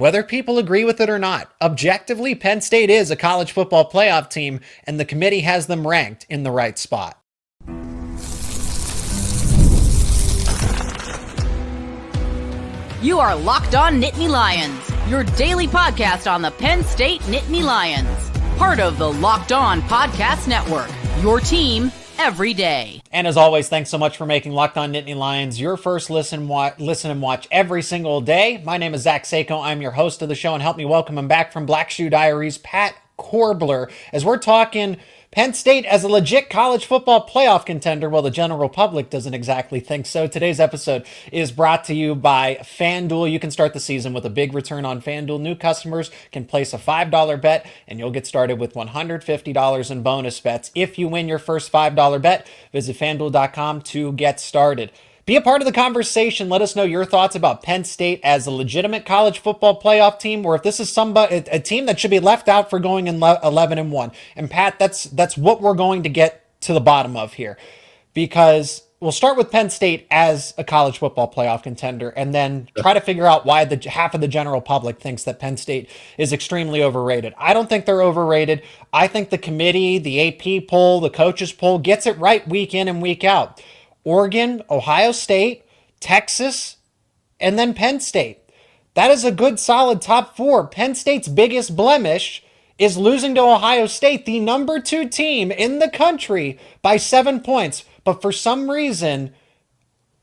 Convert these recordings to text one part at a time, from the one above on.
Whether people agree with it or not, objectively, Penn State is a college football playoff team, and the committee has them ranked in the right spot. You are Locked On Nittany Lions, your daily podcast on the Penn State Nittany Lions. Part of the Locked On Podcast Network, your team every day. And as always, thanks so much for making Locked On Nittany Lions your first listen and watch every single day. My name is Zach Sako. I'm your host of the show, and help me welcome him back from Black Shoe Diaries, Pat Koerbler, as we're talking Penn State as a legit college football playoff contender. Well, the general public doesn't exactly think so. Today's episode is brought to you by FanDuel. You can start the season with a big return on FanDuel. New customers can place a $5 bet, and you'll get started with $150 in bonus bets. If you win your first $5 bet, visit FanDuel.com to get started. Be a part of the conversation. Let us know your thoughts about Penn State as a legitimate college football playoff team, or if this is a team that should be left out for going in 11-1. And Pat, that's what we're going to get to the bottom of here, because we'll start with Penn State as a college football playoff contender, and then try to figure out why half of the general public thinks that Penn State is extremely overrated. I don't think they're overrated. I think the committee, the AP poll, the coaches poll gets it right week in and week out. Oregon, Ohio State, Texas, and then Penn State. That is a good, solid top four. Penn State's biggest blemish is losing to Ohio State, the number 2 team in the country, by 7 points. But for some reason,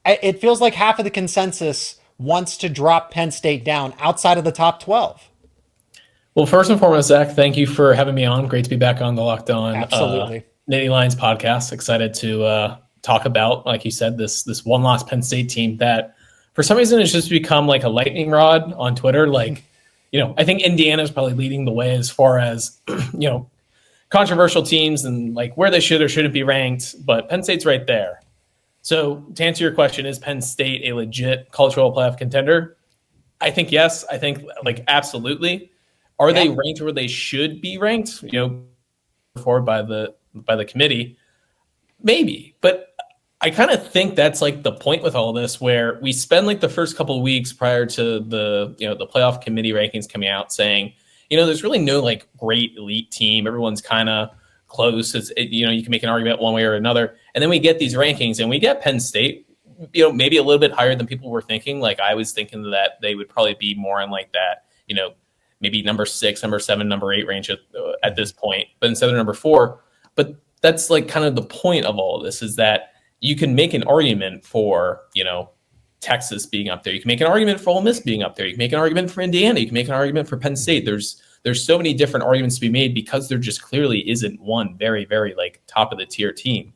it feels like half of the consensus wants to drop Penn State down outside of the top 12. Well, first and foremost, Zach, thank you for having me on. Great to be back on the Locked On Nittany Lions podcast. Excited to talk about, like you said, this one-loss Penn State team that for some reason has just become like a lightning rod on Twitter. Like, I think Indiana is probably leading the way as far as, controversial teams and like where they should or shouldn't be ranked, but Penn State's right there. So to answer your question, is Penn State a legit college football playoff contender? I think yes. I think like absolutely. Are they ranked where they should be ranked? Forward by the committee, maybe, but I kind of think that's like the point with all this, where we spend like the first couple of weeks prior to the playoff committee rankings coming out saying, there's really no like great elite team. Everyone's kind of close. You can make an argument one way or another. And then we get these rankings and we get Penn State, maybe a little bit higher than people were thinking. Like I was thinking that they would probably be more in like that, maybe number 6, number 7, number 8 range at this point, but instead of number 4. But that's like kind of the point of all of this, is that you can make an argument for, Texas being up there. You can make an argument for Ole Miss being up there. You can make an argument for Indiana. You can make an argument for Penn State. There's so many different arguments to be made because there just clearly isn't one very, very like top of the tier team.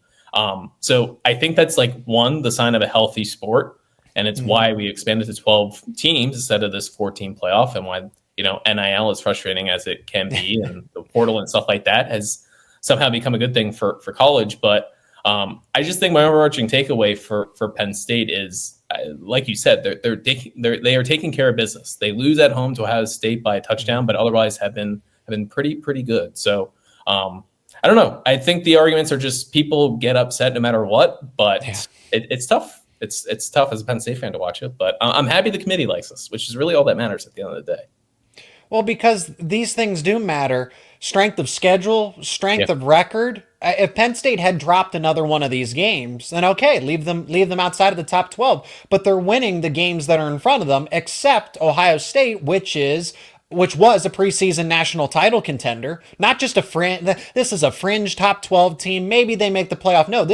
So I think that's like the sign of a healthy sport. And it's why we expanded to 12 teams instead of this 14 playoff, and why, NIL, as frustrating as it can be, and the portal and stuff like that has somehow become a good thing for college. But I just think my overarching takeaway for Penn State is, like you said, they are taking care of business. They lose at home to Ohio State by a touchdown, but otherwise have been pretty good. So I don't know. I think the arguments are just people get upset no matter what, but it's tough. It's tough as a Penn State fan to watch it. But I'm happy the committee likes us, which is really all that matters at the end of the day. Well, because these things do matter. Strength of schedule, strength of record. If Penn State had dropped another one of these games, then okay, leave them outside of the top 12. But they're winning the games that are in front of them, except Ohio State, which was a preseason national title contender, not just a fringe. This is a fringe top 12 team. Maybe they make the playoff. No,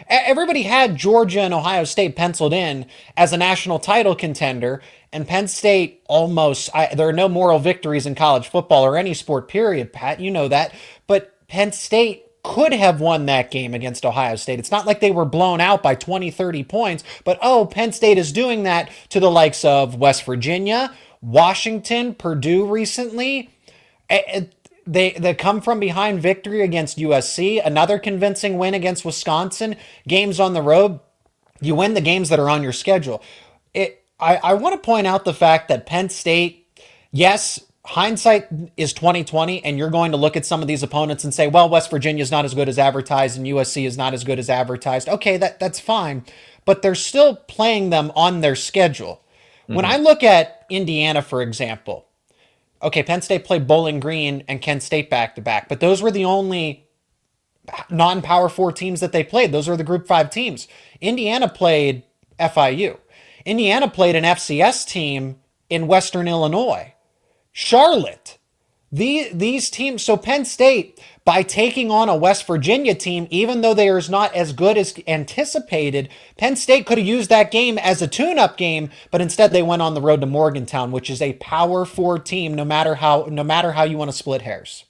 everybody had Georgia and Ohio State penciled in as a national title contender, and Penn State there are no moral victories in college football or any sport, period, Pat. You know that. But Penn State could have won that game against Ohio State. It's not like they were blown out by 20, 30 points, but Penn State is doing that to the likes of West Virginia, Washington, Purdue recently. They come from behind victory against USC, another convincing win against Wisconsin, games on the road. You win the games that are on your schedule. I want to point out the fact that Penn State, yes, hindsight is 2020, and you're going to look at some of these opponents and say, well, West Virginia is not as good as advertised and USC is not as good as advertised. Okay, that's fine, but they're still playing them on their schedule. When I look at Indiana, for example, okay, Penn State played Bowling Green and Kent State back to back, but those were the only non-Power 4 teams that they played. Those were the Group 5 teams. Indiana played FIU. Indiana played an FCS team in Western Illinois. Charlotte. These teams, so Penn State, by taking on a West Virginia team, even though they are not as good as anticipated, Penn State could have used that game as a tune-up game, but instead they went on the road to Morgantown, which is a Power 4 team, no matter how you want to split hairs.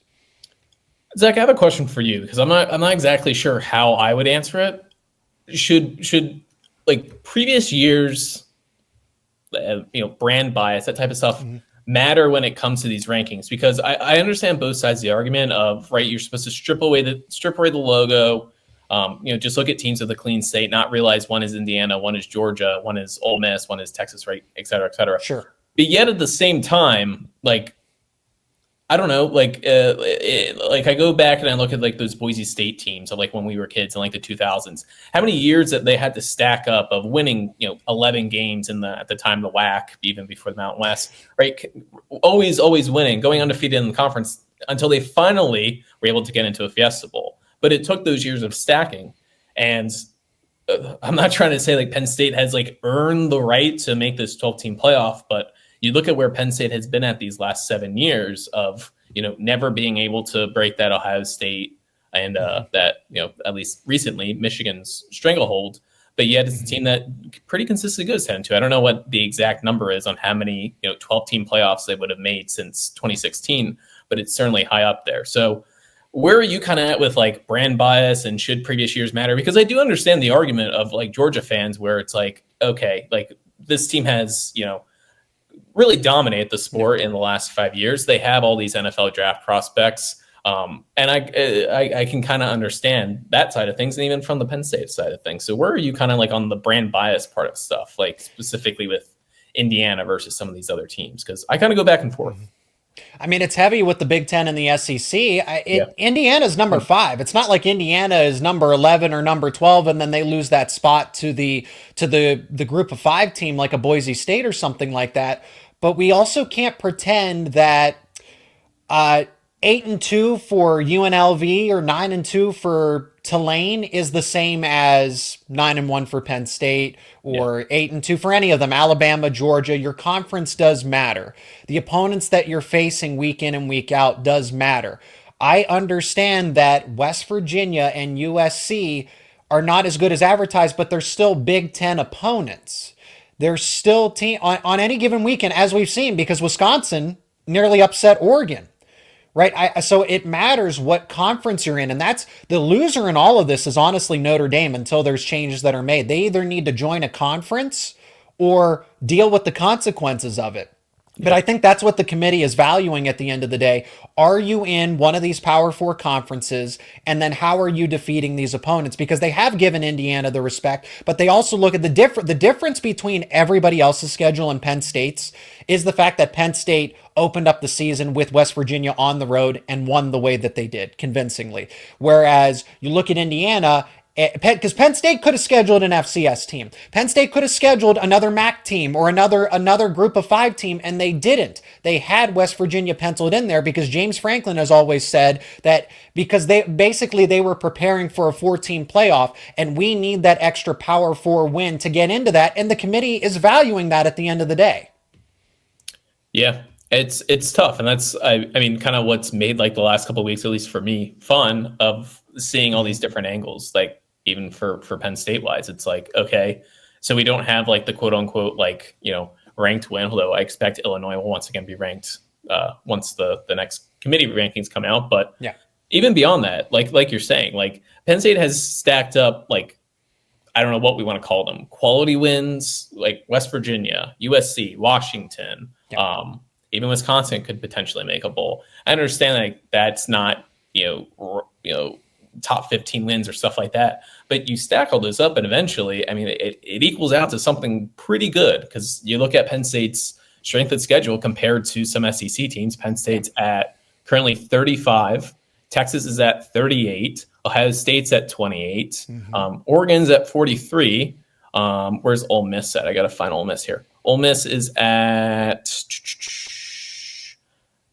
Zach, I have a question for you because I'm not exactly sure how I would answer it. Should like previous years, brand bias, that type of stuff, matter when it comes to these rankings? Because I understand both sides of the argument of, right, you're supposed to strip away the logo, just look at teams with a clean slate, not realize one is Indiana, one is Georgia, one is Ole Miss, one is Texas, right, et cetera, et cetera. Sure. But yet at the same time, like, I don't know, I go back and I look at like those Boise State teams of like when we were kids in like the 2000s. How many years that they had to stack up of winning, 11 games at the time the WAC, even before the Mountain West, right? Always winning, going undefeated in the conference until they finally were able to get into a Fiesta Bowl. But it took those years of stacking, and I'm not trying to say like Penn State has like earned the right to make this 12-team playoff, but you look at where Penn State has been at these last 7 years of, never being able to break that Ohio State and that, at least recently, Michigan's stranglehold. But yet it's a team that pretty consistently goes 10-2. I don't know what the exact number is on how many, 12-team playoffs they would have made since 2016, but it's certainly high up there. So where are you kind of at with like brand bias and should previous years matter? Because I do understand the argument of like Georgia fans where it's like, okay, like this team has, really dominate the sport in the last 5 years. They have all these NFL draft prospects. And I can kind of understand that side of things, and even from the Penn State side of things. So where are you kind of like on the brand bias part of stuff, like specifically with Indiana versus some of these other teams? Because I kind of go back and forth. I mean, it's heavy with the Big Ten and the SEC. Indiana's number 5. It's not like Indiana is number 11 or number 12, and then they lose that spot to the Group of 5 team like a Boise State or something like that. But we also can't pretend that 8-2 for UNLV or 9-2 for Tulane is the same as 9-1 for Penn State or 8-2 for any of them. Alabama, Georgia, your conference does matter. The opponents that you're facing week in and week out does matter. I understand that West Virginia and USC are not as good as advertised, but they're still Big Ten opponents. They're still on any given weekend, as we've seen, because Wisconsin nearly upset Oregon. Right. So it matters what conference you're in. And that's the loser in all of this is honestly Notre Dame until there's changes that are made. They either need to join a conference or deal with the consequences of it. But I think that's what the committee is valuing at the end of the day. Are you in one of these Power 4 conferences? And then how are you defeating these opponents? Because they have given Indiana the respect, but they also look at the difference between everybody else's schedule and Penn State's is the fact that Penn State opened up the season with West Virginia on the road and won the way that they did convincingly. Whereas you look at Indiana, because Penn State could have scheduled an FCS team. Penn State could have scheduled another MAC team or another Group of 5 team, and they didn't. They had West Virginia penciled in there because James Franklin has always said that because they were preparing for a 4-team playoff, and we need that extra Power 4 win to get into that, and the committee is valuing that at the end of the day. Yeah. It's tough, and that's I mean kind of what's made like the last couple of weeks, at least for me, fun of seeing all these different angles. Like even for Penn State wise, it's like, okay, so we don't have like the quote unquote like ranked win, although I expect Illinois will once again be ranked once the next committee rankings come out. But even beyond that, like you're saying, like Penn State has stacked up like I don't know what we want to call them, quality wins like West Virginia, USC, Washington. Even Wisconsin could potentially make a bowl. I understand like that's not, top 15 wins or stuff like that, but you stack all those up and eventually, I mean, it equals out to something pretty good because you look at Penn State's strength of schedule compared to some SEC teams. Penn State's at currently 35. Texas is at 38. Ohio State's at 28. Oregon's at 43. Where's Ole Miss at? I got to find Ole Miss here. Ole Miss is at...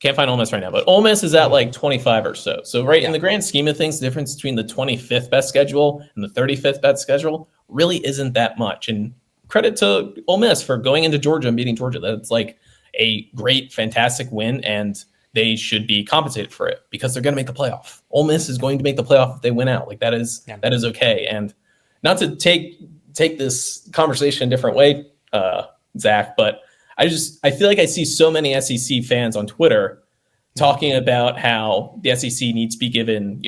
Can't find Ole Miss right now, but Ole Miss is at like 25 or so. So in the grand scheme of things, the difference between the 25th best schedule and the 35th best schedule really isn't that much. And credit to Ole Miss for going into Georgia and beating Georgia. That's like a great, fantastic win, and they should be compensated for it because they're going to make the playoff. Ole Miss is going to make the playoff if they win out. Like that is okay. And not to take this conversation a different way, Zach, but I feel like I see so many SEC fans on Twitter talking about how the SEC needs to be given,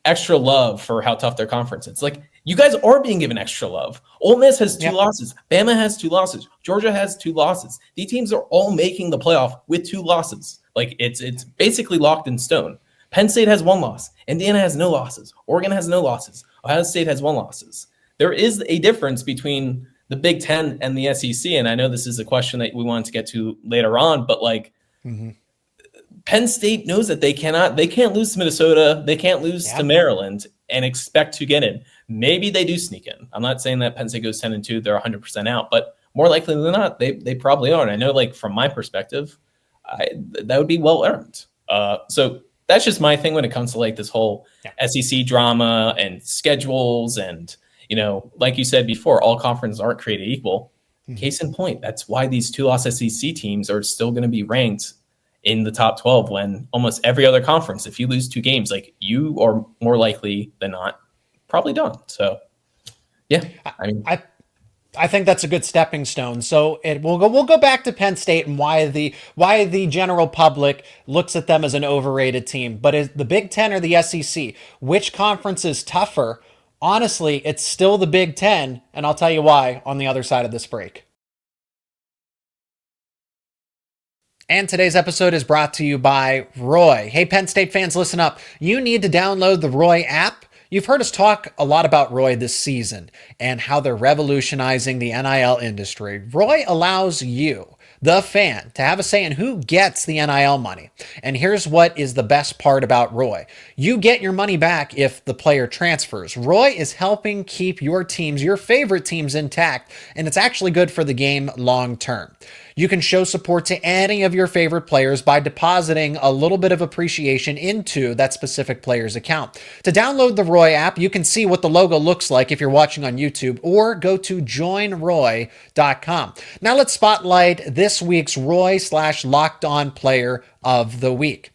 extra love for how tough their conference is. It's like, you guys are being given extra love. Ole Miss has 2 losses. Bama has 2 losses. Georgia has 2 losses. These teams are all making the playoff with 2 losses. Like it's basically locked in stone. Penn State has 1 loss. Indiana has no losses. Oregon has no losses. Ohio State has 1 losses. There is a difference between the Big Ten and the SEC. And I know this is a question that we wanted to get to later on, but Penn State knows that they can't lose to Minnesota. They can't lose to Maryland and expect to get in. Maybe they do sneak in. I'm not saying that Penn State goes 10-2, they're 100% out, but more likely than not, they probably are. And I know, like, from my perspective, that would be well earned. So that's just my thing when it comes to like this whole SEC drama and schedules. And, like you said before, all conferences aren't created equal. Case in point, that's why these 2-loss SEC teams are still going to be ranked in the top 12 when almost every other conference, if you lose 2 games, like, you are more likely than not probably done. So, I think that's a good stepping stone. So we'll go back to Penn State and why the general public looks at them as an overrated team. But is the Big Ten or the SEC? Which conference is tougher? Honestly, it's still the Big Ten, and I'll tell you why on the other side of this break. And today's episode is brought to you by Roy. Hey, Penn State fans, listen up. You need to download the Roy app. You've heard us talk a lot about Roy this season and how they're revolutionizing the NIL industry. Roy allows you, the fan, to have a say in who gets the NIL money. And here's what is the best part about Roy. You get your money back if the player transfers. Roy is helping keep your teams, your favorite teams, intact, and it's actually good for the game long term. You can show support to any of your favorite players by depositing a little bit of appreciation into that specific player's account. To download the Roy app, you can see what the logo looks like if you're watching on YouTube, or go to joinroy.com. Now let's spotlight this week's Roy/Locked On Player of the Week.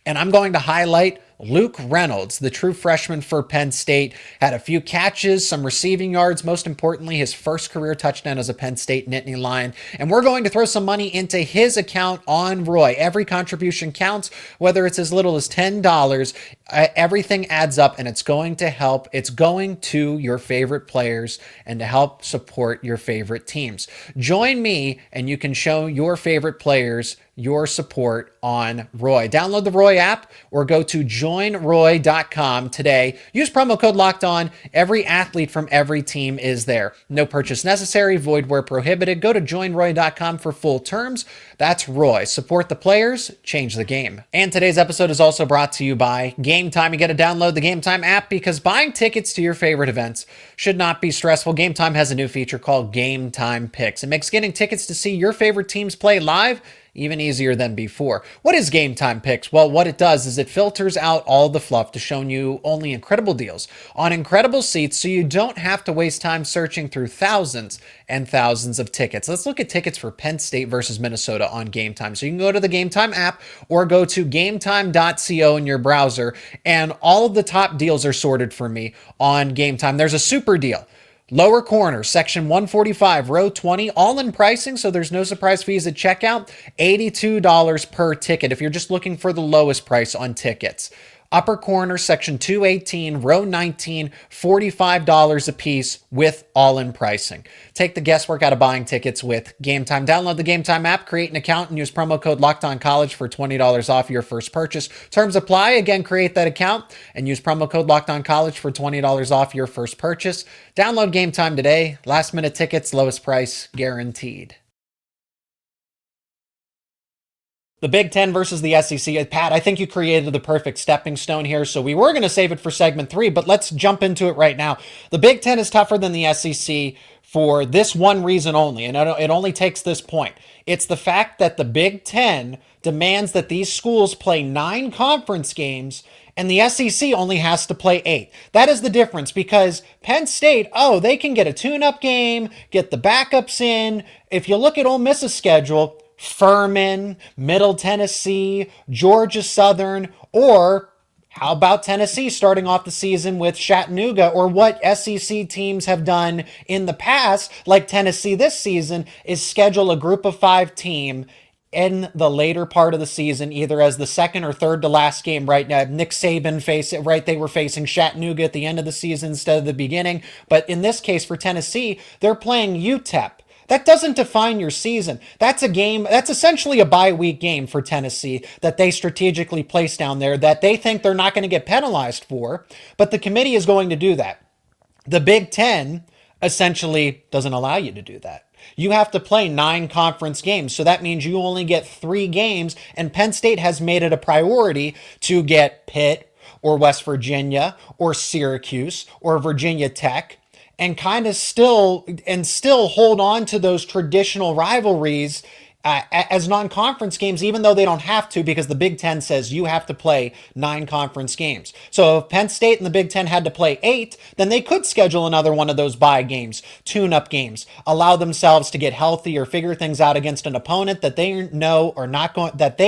And I'm going to highlight Luke Reynolds, the true freshman for Penn State, had a few catches, some receiving yards, most importantly, his first career touchdown as a Penn State Nittany Lion. And we're going to throw some money into his account on Roy. Every contribution counts, whether it's as little as $10. Everything adds up, and it's going to help. It's going to your favorite players and to help support your favorite teams. Join me, and you can show your favorite players your support on Roy. Download the Roy app or go to joinroy.com today. Use promo code LOCKEDON. Every athlete from every team is there. No purchase necessary, void where prohibited. Go to joinroy.com for full terms. That's Roy. Support the players, change the game. And today's episode is also brought to you by Game Time. You got to download the Game Time app because buying tickets to your favorite events should not be stressful. Game Time has a new feature called Game Time Picks. It makes getting tickets to see your favorite teams play live even easier than before. What is Game Time Picks? Well, what it does is it filters out all the fluff to show you only incredible deals on incredible seats, so you don't have to waste time searching through thousands and thousands of tickets. Let's look at tickets for Penn State versus Minnesota on Game Time. So you can go to the Game Time app or go to gametime.co in your browser, and all of the top deals are sorted for me on Game Time. There's a super deal. Lower corner, section 145, row 20, all in pricing, so there's no surprise fees at checkout, $82 per ticket if you're just looking for the lowest price on tickets. Upper corner, section 218, row 19, $45 a piece with all-in pricing. Take the guesswork out of buying tickets with Game Time. Download the Game Time app, create an account, and use promo code LOCKEDONCollege for $20 off your first purchase. Terms apply. Again, create that account and use promo code LOCKEDONCollege for $20 off your first purchase. Download Game Time today. Last-minute tickets, lowest price guaranteed. The Big Ten versus the SEC. Pat, I think you created the perfect stepping stone here. So we were going to save it for segment 3, but let's jump into it right now. The Big Ten is tougher than the SEC for this one reason only, and it only takes this point. It's the fact that the Big Ten demands that these schools play 9 conference games and the SEC only has to play 8. That is the difference, because Penn State, they can get a tune-up game, get the backups in. If you look at Ole Miss's schedule, Furman, Middle Tennessee, Georgia Southern, or how about Tennessee starting off the season with Chattanooga, or what SEC teams have done in the past, like Tennessee this season, is schedule a group of 5 team in the later part of the season, either as the second or third to last game. Right now, Nick Saban they were facing Chattanooga at the end of the season instead of the beginning. But in this case for Tennessee, they're playing UTEP. That doesn't define your season. That's a game, that's essentially a bye week game for Tennessee that they strategically place down there that they think they're not going to get penalized for, but the committee is going to do that. The Big Ten essentially doesn't allow you to do that. You have to play 9 conference games, so that means you only get 3 games, and Penn State has made it a priority to get Pitt or West Virginia or Syracuse or Virginia Tech, and kind of still hold on to those traditional rivalries as non-conference games, even though they don't have to, because the Big Ten says you have to play 9 conference games. So if Penn State and the Big Ten had to play 8, then they could schedule another one of those bye games, tune-up games, allow themselves to get healthy or figure things out against an opponent that they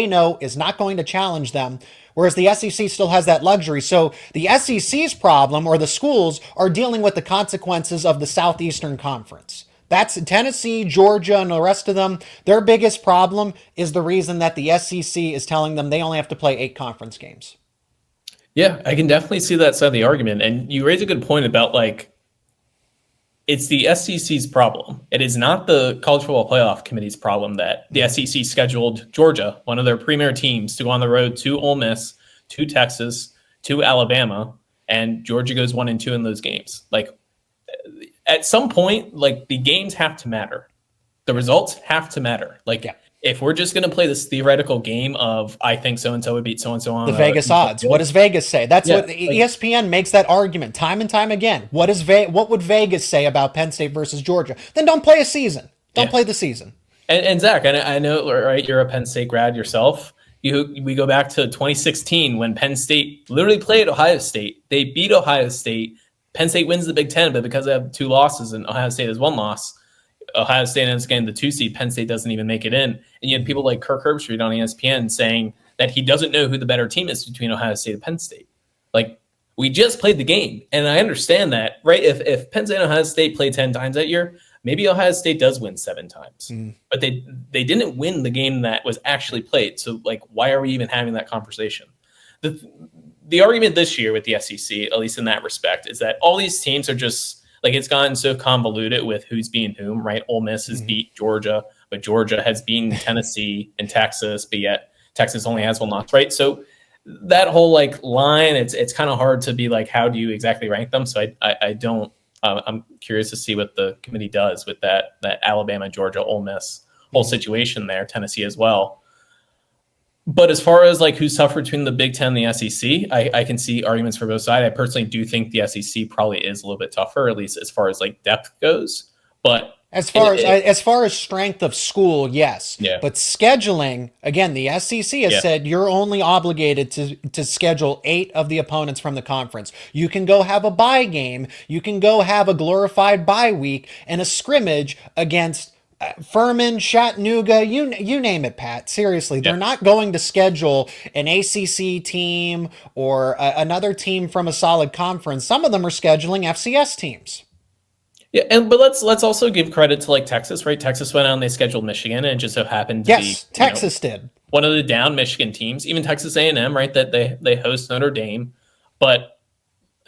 know is not going to challenge them. Whereas the SEC still has that luxury. So the SEC's problem, or the schools, are dealing with the consequences of the Southeastern Conference. That's Tennessee, Georgia, and the rest of them. Their biggest problem is the reason that the SEC is telling them they only have to play 8 conference games. Yeah, I can definitely see that side of the argument. And you raise a good point about, like, it's the SEC's problem. It is not the College Football Playoff Committee's problem that the SEC scheduled Georgia, one of their premier teams, to go on the road to Ole Miss, to Texas, to Alabama, and Georgia goes 1-2 in those games. Like, at some point, like, the games have to matter. The results have to matter. Like, if we're just going to play this theoretical game of, I think so-and-so would beat so-and-so on the Vegas odds. What does Vegas say? That's what ESPN makes that argument time and time again. What would Vegas say about Penn State versus Georgia? Then don't play a season. Don't play the season. And Zach, I know, right? You're a Penn State grad yourself. We go back to 2016 when Penn State literally played Ohio State. They beat Ohio State. Penn State wins the Big Ten, but because they have 2 losses and Ohio State has 1 loss, Ohio State ends up getting the 2 seed. Penn State doesn't even make it in. And you had people like Kirk Herbstreit on ESPN saying that he doesn't know who the better team is between Ohio State and Penn State. Like, we just played the game. And I understand that, right? If Penn State and Ohio State play 10 times that year, maybe Ohio State does win 7 times. But they didn't win the game that was actually played. So, like, why are we even having that conversation? The argument this year with the SEC, at least in that respect, is that all these teams are just, like, it's gotten so convoluted with who's beating whom, right? Ole Miss has beat Georgia, but Georgia has beaten Tennessee and Texas, but yet Texas only has 1 loss, right? So that whole, like, line, it's kind of hard to be like, how do you exactly rank them? So I don't. I'm curious to see what the committee does with that Alabama, Georgia, Ole Miss whole situation there, Tennessee as well. But as far as, like, who suffered between the Big Ten and the SEC, I can see arguments for both sides. I personally do think the SEC probably is a little bit tougher, at least as far as, like, depth goes. But as far as strength of school, yes. Yeah. But scheduling, again, the SEC has said you're only obligated to schedule 8 of the opponents from the conference. You can go have a bye game. You can go have a glorified bye week and a scrimmage against Furman, Chattanooga, you name it, Pat. Seriously, they're not going to schedule an ACC team or another team from a solid conference. Some of them are scheduling FCS teams. Yeah, but let's also give credit to, like, Texas, right? Texas went out and they scheduled Michigan, and it just so happened to be Texas did one of the down Michigan teams. Even Texas A&M, right? That they host Notre Dame, but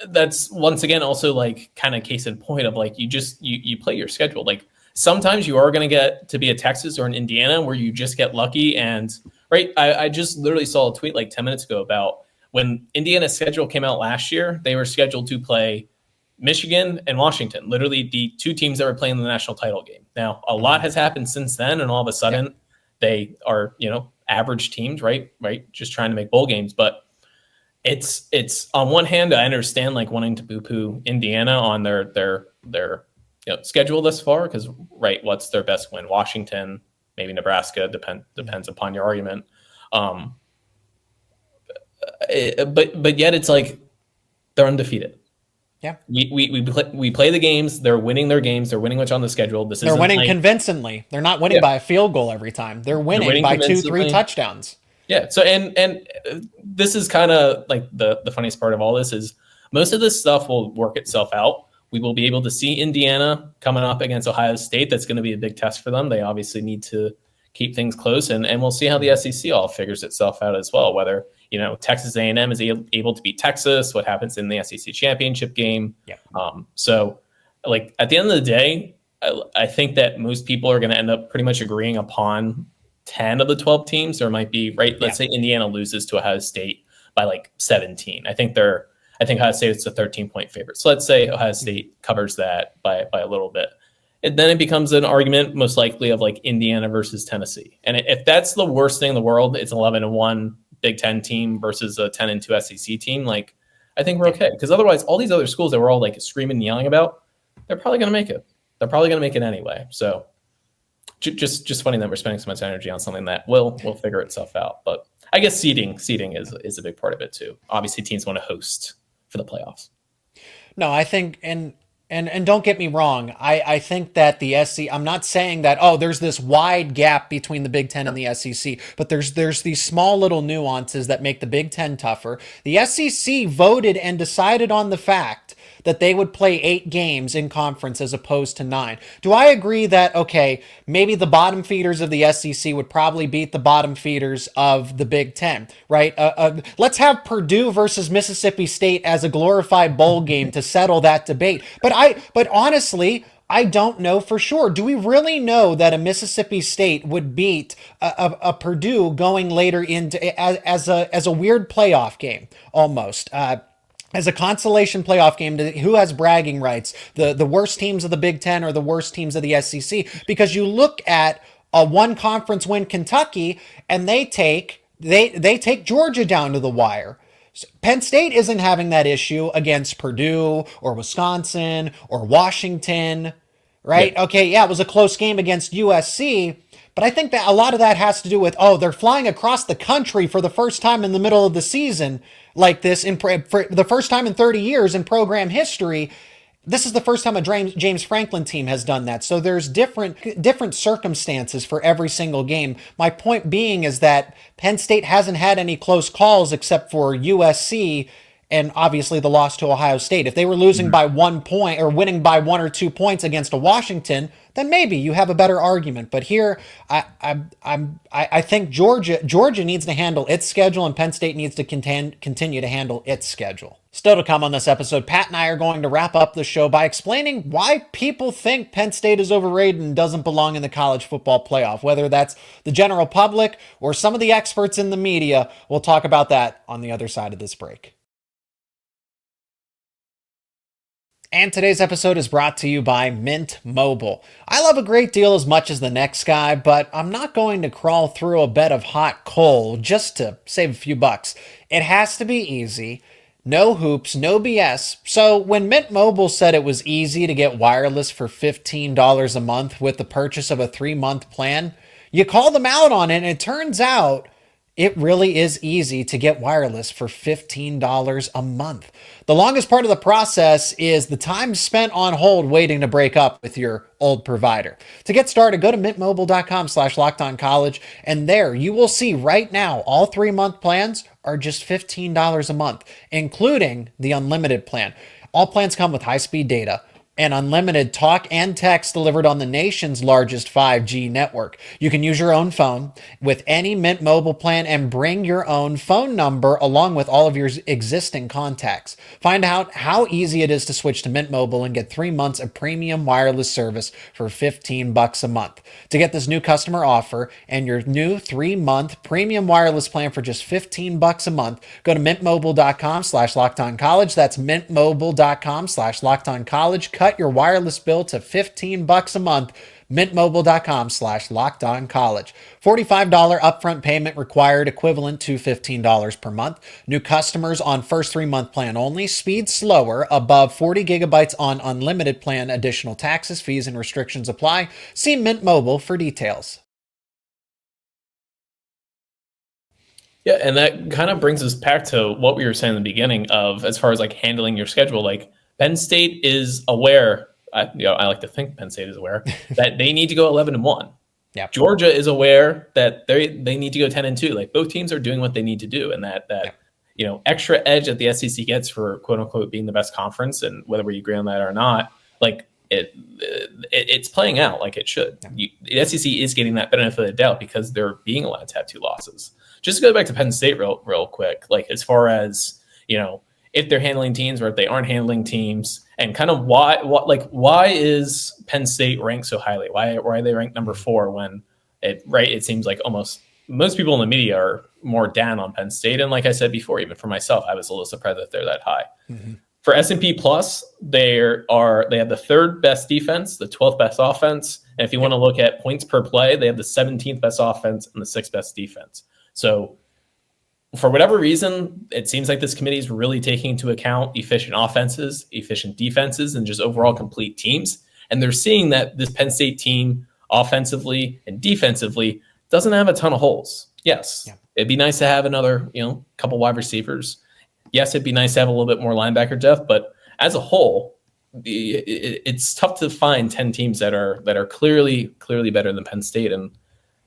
that's once again also, like, kind of case in point of, like, you play your schedule. Like, sometimes you are going to get to be a Texas or an Indiana where you just get lucky. And right, I just literally saw a tweet like 10 minutes ago about when Indiana's schedule came out last year, they were scheduled to play Michigan and Washington, literally the 2 teams that were playing the national title game. Now, a lot has happened since then, and all of a sudden they are, average teams, right? Just trying to make bowl games. But it's on one hand, I understand like wanting to poo-poo Indiana on their schedule this far, because what's their best win? Washington, maybe Nebraska, depends upon your argument. But yet it's like they're undefeated. Yeah, we play the games. They're winning their games. They're winning what's on the schedule. They're winning convincingly. They're not winning by a field goal every time. They're winning by 2-3 touchdowns. Yeah. So and this is kind of like the funniest part of all this is most of this stuff will work itself out. We will be able to see Indiana coming up against Ohio State. That's going to be a big test for them. They obviously need to keep things close, and we'll see how the SEC all figures itself out as well. Whether Texas A&M is able to beat Texas, what happens in the SEC championship game. Yeah. So, like at the end of the day, I think that most people are going to end up pretty much agreeing upon 10 of the 12 teams. There might be Let's say Indiana loses to Ohio State by like 17. I think Ohio State is a 13-point favorite. So let's say Ohio State covers that by a little bit. And then it becomes an argument most likely of like Indiana versus Tennessee. And if that's the worst thing in the world, it's 11-1 Big Ten team versus a 10-2 SEC team. Like, I think we're okay. Because otherwise, all these other schools that we're all like screaming and yelling about, they're probably going to make it. They're probably going to make it anyway. So just funny that we're spending so much energy on something that will figure itself out. But I guess seeding is a big part of it too. Obviously, teams want to host for the playoffs. No, I think, and don't get me wrong, I think that the SEC, I'm not saying that, there's this wide gap between the Big Ten and the SEC, but there's these small little nuances that make the Big Ten tougher. The SEC voted and decided on the fact that they would play 8 games in conference as opposed to 9. Do I agree that, okay, maybe the bottom feeders of the SEC would probably beat the bottom feeders of the Big Ten, right? Let's have Purdue versus Mississippi State as a glorified bowl game to settle that debate. But honestly, I don't know for sure. Do we really know that a Mississippi State would beat a Purdue going later into as a weird playoff game almost? As a consolation playoff game, who has bragging rights? The worst teams of the Big Ten or the worst teams of the SEC? Because you look at a one conference win Kentucky, and they take Georgia down to the wire. Penn State isn't having that issue against Purdue or Wisconsin or Washington, right? Yeah. Okay, yeah, it was a close game against USC, but I think that a lot of that has to do with, they're flying across the country for the first time in the middle of the season like this, for the first time in 30 years in program history. This is the first time a James Franklin team has done that. So there's different circumstances for every single game. My point being is that Penn State hasn't had any close calls except for USC and obviously the loss to Ohio State. If they were losing by 1 point or winning by 1 or 2 points against a Washington, then maybe you have a better argument. But here, I think Georgia needs to handle its schedule, and Penn State needs to continue to handle its schedule. Still to come on this episode, Pat and I are going to wrap up the show by explaining why people think Penn State is overrated and doesn't belong in the college football playoff. Whether that's the general public or some of the experts in the media, we'll talk about that on the other side of this break. And today's episode is brought to you by Mint Mobile. I love a great deal as much as the next guy, but I'm not going to crawl through a bed of hot coal just to save a few bucks. It has to be easy. No hoops, no BS. So when Mint Mobile said it was easy to get wireless for $15 a month with the purchase of a 3-month plan, you call them out on it, and it turns out it really is easy to get wireless for $15 a month. The longest part of the process is the time spent on hold waiting to break up with your old provider. To get started, go to mintmobile.com/lockedoncollege, and there you will see right now all 3-month plans are just $15 a month, including the unlimited plan. All plans come with high-speed data and unlimited talk and text delivered on the nation's largest 5G network. You can use your own phone with any Mint Mobile plan and bring your own phone number along with all of your existing contacts. Find out how easy it is to switch to Mint Mobile and get 3 months of premium wireless service for $15 a month. To get this new customer offer and your new 3-month premium wireless plan for just $15 a month, go to mintmobile.com/lockedoncollege. That's mintmobile.com/lockedoncollege. Cut your wireless bill to $15 a month. mintmobile.com/lockedoncollege. $45 upfront payment required, equivalent to $15 per month. New customers on first 3-month plan only. Speed slower, above 40 gigabytes on unlimited plan. Additional taxes, fees, and restrictions apply. See Mint Mobile for details. Yeah, and that kind of brings us back to what we were saying in the beginning of, as far as like handling your schedule. Like Penn State is aware. I like to think Penn State is aware that they need to go 11-1. Yeah. Georgia is aware that they need to go 10-2. Like both teams are doing what they need to do, and that extra edge that the SEC gets for quote unquote being the best conference, and whether we agree on that or not, like it's playing out like it should. The SEC is getting that benefit of the doubt because they're being allowed to have 2 losses. Just to go back to Penn State real quick, like as far as, if they're handling teams or if they aren't handling teams, and kind of why is Penn State ranked so highly? Why are they ranked number 4 when it seems like almost most people in the media are more down on Penn State. And like I said before, even for myself, I was a little surprised that they're that high. Mm-hmm. For S&P Plus, they have the 3rd best defense, the 12th best offense. And if you want to look at points per play, they have the 17th best offense and the 6th best defense. So for whatever reason, it seems like this committee is really taking into account efficient offenses, efficient defenses, and just overall complete teams. And they're seeing that this Penn State team offensively and defensively doesn't have a ton of holes. Yes, It'd be nice to have another, couple wide receivers. Yes, it'd be nice to have a little bit more linebacker depth, but as a whole, it's tough to find 10 teams that are clearly better than Penn State, and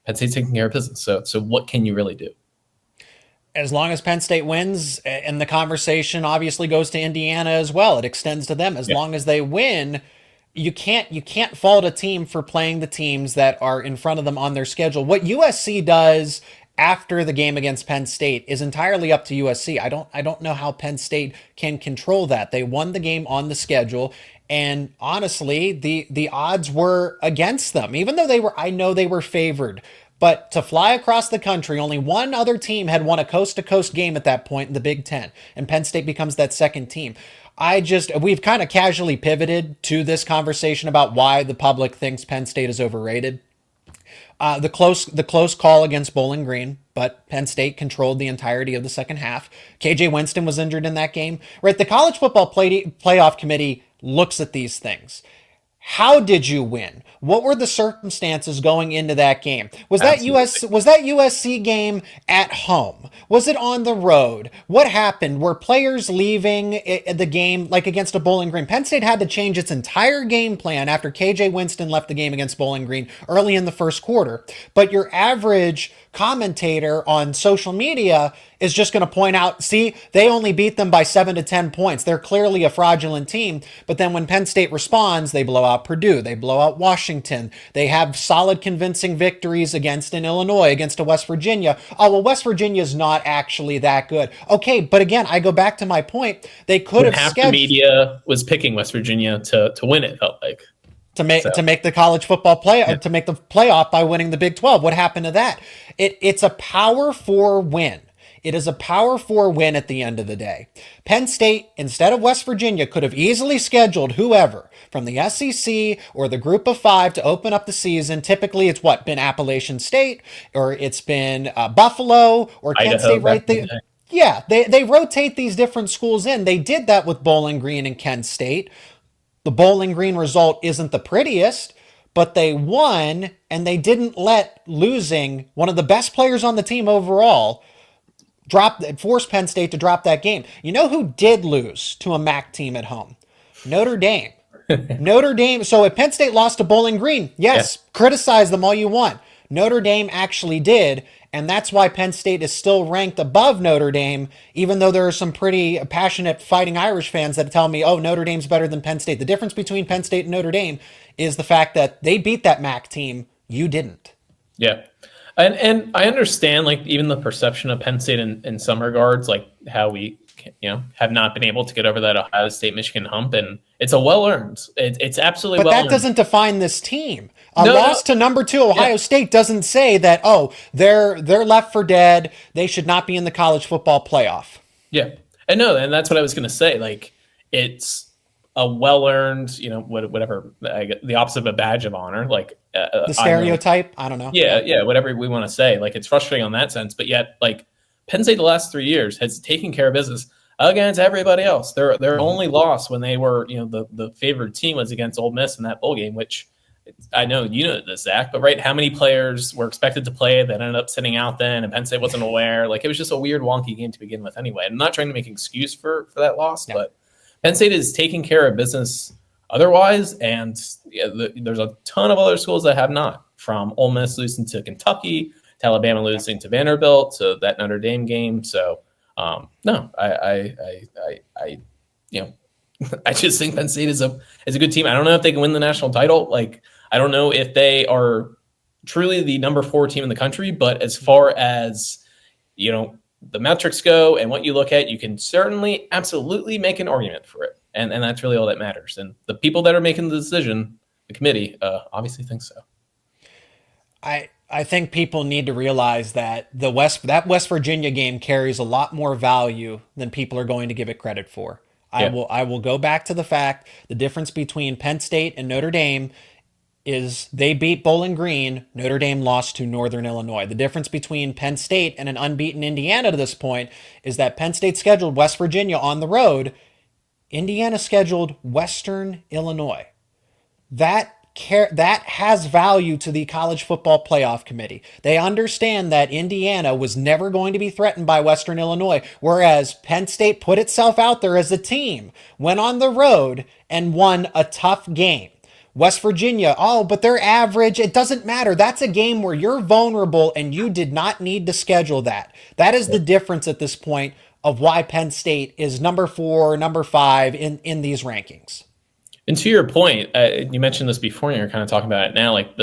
Penn State's taking care of business. So what can you really do? As long as Penn State wins, and the conversation obviously goes to Indiana as well, it extends to them. As long as they win, you can't fault a team for playing the teams that are in front of them on their schedule. What USC does after the game against Penn State is entirely up to USC. I don't know how Penn State can control that. They won the game on the schedule, and honestly, the odds were against them, even though I know they were favored. But to fly across the country, only one other team had won a coast-to-coast game at that point in the Big Ten, and Penn State becomes that second team. We've kind of casually pivoted to this conversation about why the public thinks Penn State is overrated. The close call against Bowling Green, but Penn State controlled the entirety of the second half. KJ Winston was injured in that game. Right, the College Football Playoff Committee looks at these things. How did you win? What were the circumstances going into that game? Was that USC game at home? Was it on the road? What happened? Were players leaving the game like against a Bowling Green? Penn State had to change its entire game plan after KJ Winston left the game against Bowling Green early in the first quarter. But your average commentator on social media is just going to point out, see, they only beat them by 7 to 10 points. They're clearly a fraudulent team. But then when Penn State responds, they blow out Purdue, they blow out Washington, they have solid, convincing victories against an Illinois, against a West Virginia. Oh, well, West Virginia's not actually that good. Okay, but again, I go back to my point. They could have half the media was picking West Virginia to win it, felt like. To make the college football to make the playoff by winning the Big 12. What happened to that? It's a Power 4 win. It is a Power 4 win at the end of the day. Penn State, instead of West Virginia, could have easily scheduled whoever from the SEC or the Group of 5 to open up the season. Typically, it's been Appalachian State, or it's been Buffalo, or Kent State, right there. Yeah, they rotate these different schools in. They did that with Bowling Green and Kent State. The Bowling Green result isn't the prettiest, but they won, and they didn't let losing one of the best players on the team overall force Penn State to drop that game. You know who did lose to a MAC team at home? Notre Dame. Notre Dame. So if Penn State lost to Bowling Green, yes, criticize them all you want. Notre Dame actually did, and that's why Penn State is still ranked above Notre Dame, even though there are some pretty passionate Fighting Irish fans that tell me, oh, Notre Dame's better than Penn State. The difference between Penn State and Notre Dame is the fact that they beat that MAC team. You didn't. Yeah. And I understand, like, even the perception of Penn State in some regards, like how we, have not been able to get over that Ohio State Michigan hump, and it's a well-earned. It's absolutely well-earned. But that doesn't define this team. A loss to number 2 Ohio State doesn't say that, oh, they're left for dead. They should not be in the college football playoff. Yeah. And that's what I was going to say. Like, it's a well-earned, whatever, the opposite of a badge of honor. Like, the stereotype. I don't know. Yeah, whatever we want to say. Like, it's frustrating on that sense, but yet, like, Penn State the last 3 years has taken care of business against everybody else. Their only loss when they were, the favored team was against Ole Miss in that bowl game, which I know you know this, Zach, but right, how many players were expected to play that ended up sitting out then, and Penn State wasn't aware? Like, it was just a weird, wonky game to begin with anyway. I'm not trying to make an excuse for that loss, but Penn State is taking care of business otherwise, and there's a ton of other schools that have not, from Ole Miss losing to Kentucky, to Alabama losing to Vanderbilt, to that Notre Dame game. So, no, I I just think Penn State is a good team. I don't know if they can win the national title. Like, I don't know if they are truly the number 4 team in the country, but as far as, the metrics go and what you look at, you can certainly absolutely make an argument for it. And that's really all that matters. And the people that are making the decision, the committee, obviously think so. I think people need to realize that that West Virginia game carries a lot more value than people are going to give it credit for. I will go back to the fact the difference between Penn State and Notre Dame is they beat Bowling Green. Notre Dame lost to Northern Illinois. The difference between Penn State and an unbeaten Indiana to this point is that Penn State scheduled West Virginia on the road. Indiana scheduled Western Illinois. That has value to the College Football Playoff Committee. They understand that Indiana was never going to be threatened by Western Illinois, whereas Penn State put itself out there as a team, went on the road, and won a tough game. West Virginia, but they're average. It doesn't matter. That's a game where you're vulnerable and you did not need to schedule that. That is the difference at this point of why Penn State is number 4, number 5 in these rankings. And to your point, you mentioned this before, and you're kind of talking about it now, like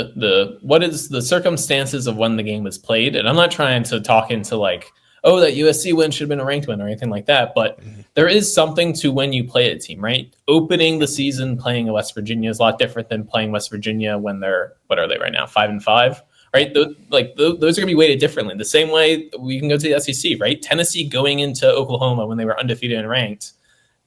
what is the circumstances of when the game was played? And I'm not trying to talk into like, that USC win should have been a ranked win or anything like that. But there is something to when you play a team, right? Opening the season playing a West Virginia is a lot different than playing West Virginia when they're, what are they right now, 5-5, right? Those are going to be weighted differently. The same way we can go to the SEC, right? Tennessee going into Oklahoma when they were undefeated and ranked,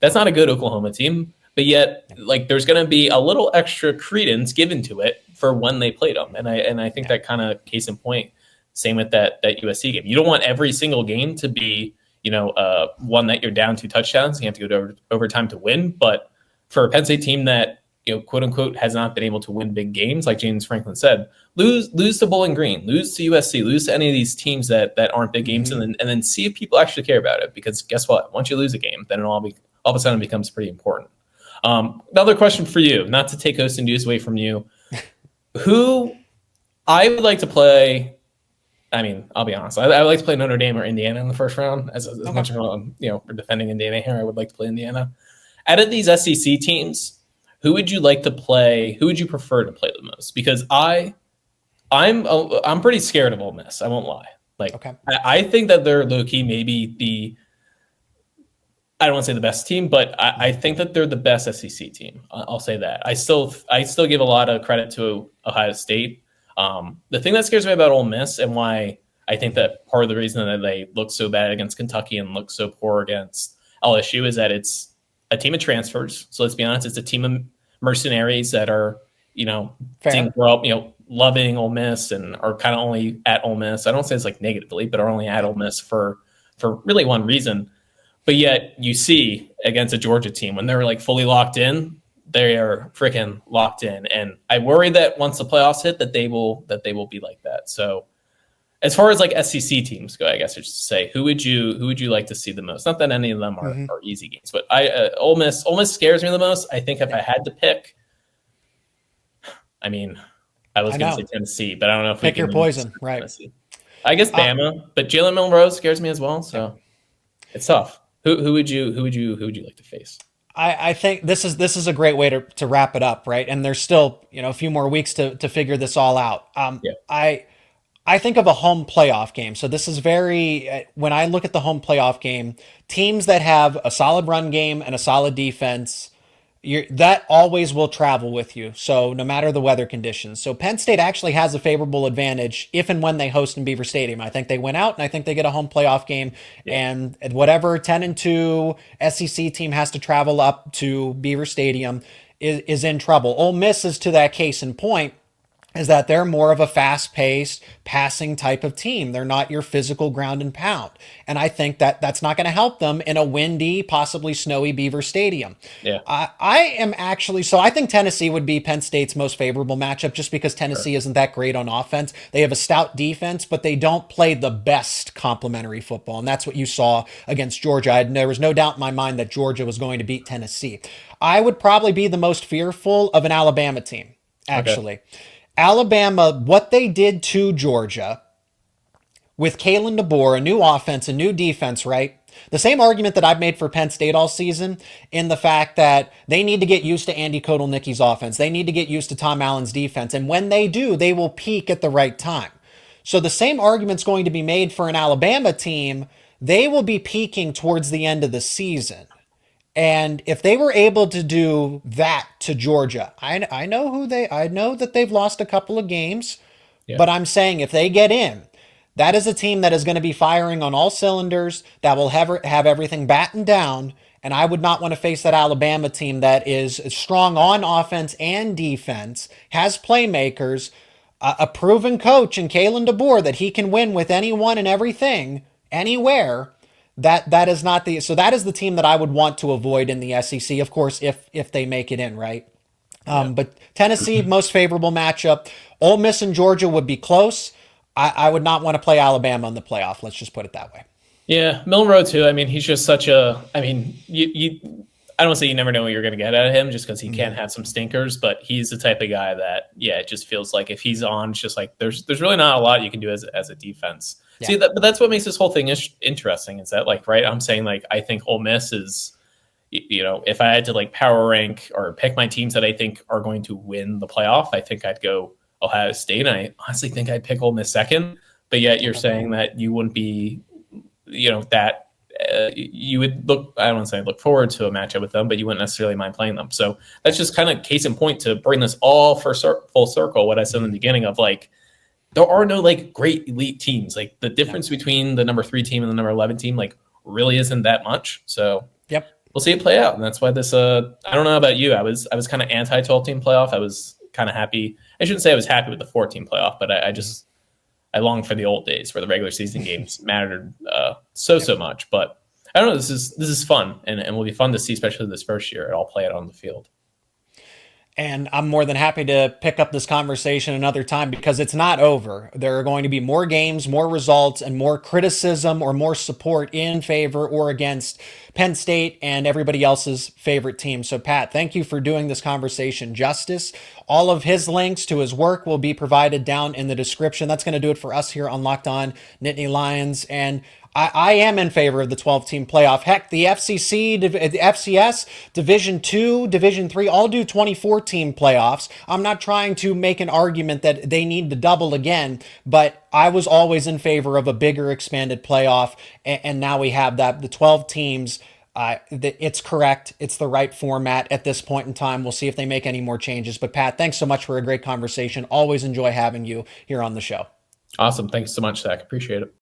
that's not a good Oklahoma team. But yet, like, there's going to be a little extra credence given to it for when they played them. And I think that kind of case in point, same with that USC game. You don't want every single game to be, one that you're down 2 touchdowns. You have to go to overtime to win. But for a Penn State team that, quote unquote, has not been able to win big games, like James Franklin said, lose to Bowling Green, lose to USC, lose to any of these teams that aren't big games, and then see if people actually care about it. Because guess what? Once you lose a game, then all of a sudden it becomes pretty important. Another question for you, not to take host and news away from you. Who I would like to play. I mean, I'll be honest. I would like to play Notre Dame or Indiana in the first round. As much as we're defending Indiana here, I would like to play Indiana. Out of these SEC teams, who would you like to play? Who would you prefer to play the most? Because I'm pretty scared of Ole Miss. I won't lie. I think that they're low key maybe I don't want to say the best team, but I think that they're the best SEC team. I'll say that. I still give a lot of credit to Ohio State. The thing that scares me about Ole Miss and why I think that part of the reason that they look so bad against Kentucky and look so poor against LSU is that it's a team of transfers. So let's be honest, it's a team of mercenaries that are, didn't grow up, loving Ole Miss and are kind of only at Ole Miss. I don't say it's like negatively, but are only at Ole Miss for really one reason. But yet you see against a Georgia team when they're like fully locked in, they are freaking locked in. And I worry that once the playoffs hit that they will be like that. So as far as like SEC teams go, I guess I should say, who would you like to see the most? Not that any of them are easy games, but Ole Miss scares me the most. I think if I had to pick, I mean, I was going to say Tennessee, but I don't know if pick your poison, right? Tennessee. I guess Bama, but Jalen Milroe scares me as well. So it's tough. Who would you like to face? I think this is a great way to wrap it up, right? And there's still a few more weeks to figure this all out. I think of a home playoff game. So this is when I look at the home playoff game, teams that have a solid run game and a solid defense, that always will travel with you. So no matter the weather conditions. So Penn State actually has a favorable advantage if and when they host in Beaver Stadium. I think they win out and I think they get a home playoff game. And whatever 10-2 SEC team has to travel up to Beaver Stadium is in trouble. Ole Miss is to that case in point. is that they're more of a fast-paced passing type of team. They're not your physical ground and pound. And I think that that's not going to help them in a windy, possibly snowy Beaver Stadium. Yeah. I think Tennessee would be Penn State's most favorable matchup just because Tennessee isn't that great on offense. They have a stout defense, but they don't play the best complementary football. And that's what you saw against Georgia. There was no doubt in my mind that Georgia was going to beat Tennessee. I would probably be the most fearful of an Alabama team, actually. Okay. Alabama, what they did to Georgia with Kalen DeBoer, a new offense, a new defense, right? The same argument that I've made for Penn State all season in the fact that they need to get used to Andy Kotelnicki's offense. They need to get used to Tom Allen's defense. And when they do, they will peak at the right time. So the same argument's going to be made for an Alabama team. They will be peaking towards the end of the season. And if they were able to do that to Georgia, I know that they've lost a couple of games, but I'm saying if they get in, that is a team that is going to be firing on all cylinders, that will have everything battened down. And I would not want to face that Alabama team that is strong on offense and defense, has playmakers, a proven coach in Kalen DeBoer that he can win with anyone and everything, anywhere. That is not so that is the team that I would want to avoid in the SEC, of course, if they make it in, right? But Tennessee, most favorable matchup. Ole Miss and Georgia would be close. I would not want to play Alabama in the playoff. Let's just put it that way. Yeah, Milroe too. I mean, he's just such a. I mean, I don't say you never know what you're going to get out of him just because he can have some stinkers, but he's the type of guy that it just feels like if he's on, it's just like there's really not a lot you can do as a defense. Yeah. See, but that's what makes this whole thing interesting. Is that like, right? I'm saying like I think Ole Miss is, if I had to like power rank or pick my teams that I think are going to win the playoff, I think I'd go Ohio State. And I honestly think I'd pick Ole Miss second. But yet you're saying that you wouldn't be, that you would look. I don't want to say look forward to a matchup with them, but you wouldn't necessarily mind playing them. So that's just kind of case in point to bring this all full circle. What I said in the beginning of like. There are no like great elite teams. Like the difference between the number 3 team and the number 11 team, like really isn't that much. So we'll see it play out. And that's why this, I don't know about you. I was kind of anti 12 team playoff. I was kind of happy. I shouldn't say I was happy with the 14 playoff, but I long for the old days where the regular season games mattered so much. But I don't know. This is fun and will be fun to see, especially this first year. It all play out on the field. And I'm more than happy to pick up this conversation another time because it's not over. There are going to be more games, more results, and more criticism or more support in favor or against Penn State and everybody else's favorite team. So, Pat, thank you for doing this conversation justice. All of his links to his work will be provided down in the description. That's going to do it for us here on Locked On Nittany Lions. And I am in favor of the 12-team playoff. Heck, the FCC, the FCS, Division II, Division III, all do 24-team playoffs. I'm not trying to make an argument that they need to double again, but I was always in favor of a bigger expanded playoff, and now we have that. The 12 teams, it's correct. It's the right format at this point in time. We'll see if they make any more changes. But, Pat, thanks so much for a great conversation. Always enjoy having you here on the show. Awesome. Thanks so much, Zach. Appreciate it.